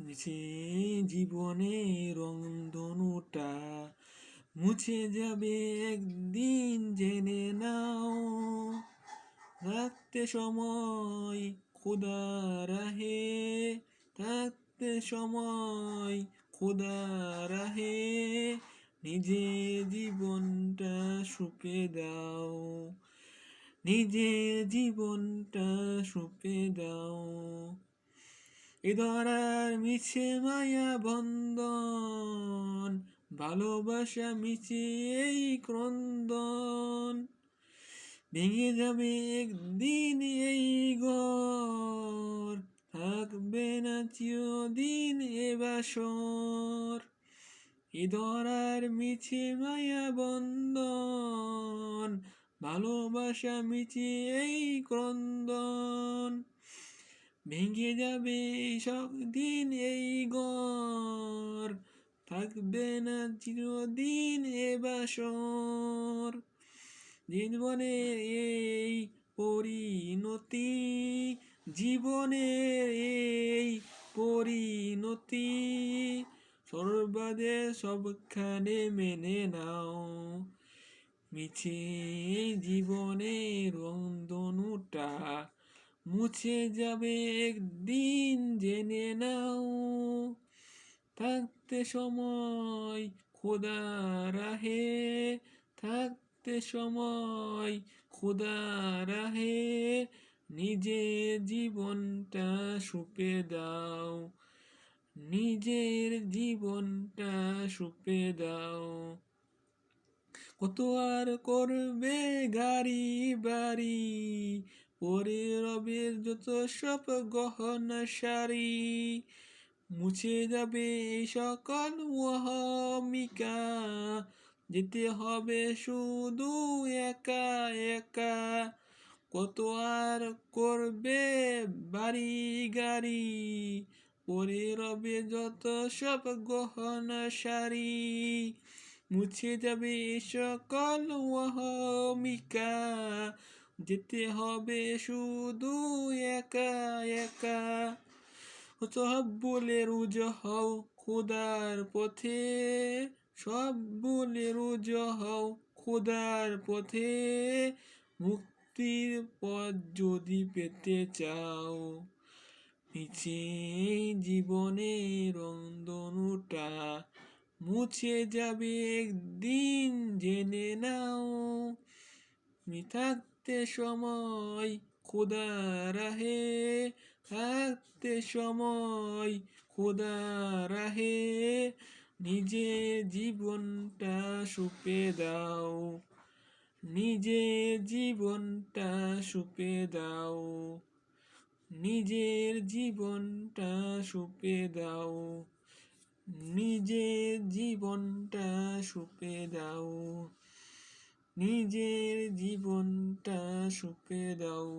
মিছে জীবনের রংধনুটা মুছে যাবে একদিন, জেনে নাও। থাকতে সময় খোদা রাহে, থাকতে সময় খোদা রাহে, নিজে জীবনটা সঁপে দাও, নিজে জীবনটা সঁপে দাও। এ ধরার মিছে মায়া বন্ধন, ভালোবাসা মিছে এই ক্রন্দন, ভেঙে যাবে একদিন এই ঘর, থাকবে না চিরদিন এ বাসর। এ ধরার মিছে মায়া বন্ধন, ভালোবাসা মিছে এই ক্রন্দন, ভেঙে যাবে সব দিন এই ঘর, থাকবে না চিরদিন এ বাসর। জীবনের এই পরিণতি, জীবনের এই পরিণতি, সর্বদে সবখানে মেনে নাও। মিছে জীবনের রংধনুটা মুছে যাবে একদিন, জেনে নাও। থাকতে সময় খোদা রাহে, থাকতে সময় খোদা রাহে, নিজের জীবনটা সঁপে দাও, নিজের জীবনটা সঁপে দাও। কত আর করবে গাড়ি বাড়ি, পরে রবে যত সব গহনা শাড়ি, মুছে যাবে এই সকল ওহমিকা, যেতে হবে শুধু একা একা। কত আর করবে বাড়ি গাড়ি, পরে রবে যত সব গহনা শাড়ি, মুছে যাবে সকল ওহমিকা, যেতে হবে শুধু একা একা। সব বলে রুজু হও খোদার পথে, সব বলে রুজু হও খোদার পথে, মুক্তির পথ যদি পেতে চাও। মিছে জীবনের রংধনুটা মুছে যাবে একদিন, জেনে নাও। থাকতে সময় খোদা রাহে, থাকতে সময় খোদা রাহে, নিজে জীবনটা সঁপে দাও, নিজে জীবনটা সঁপে দাও, নিজের জীবনটা সঁপে দাও, নিজের জীবনটা সঁপে দাও, নিজের জীবনটা সঁপে দাও।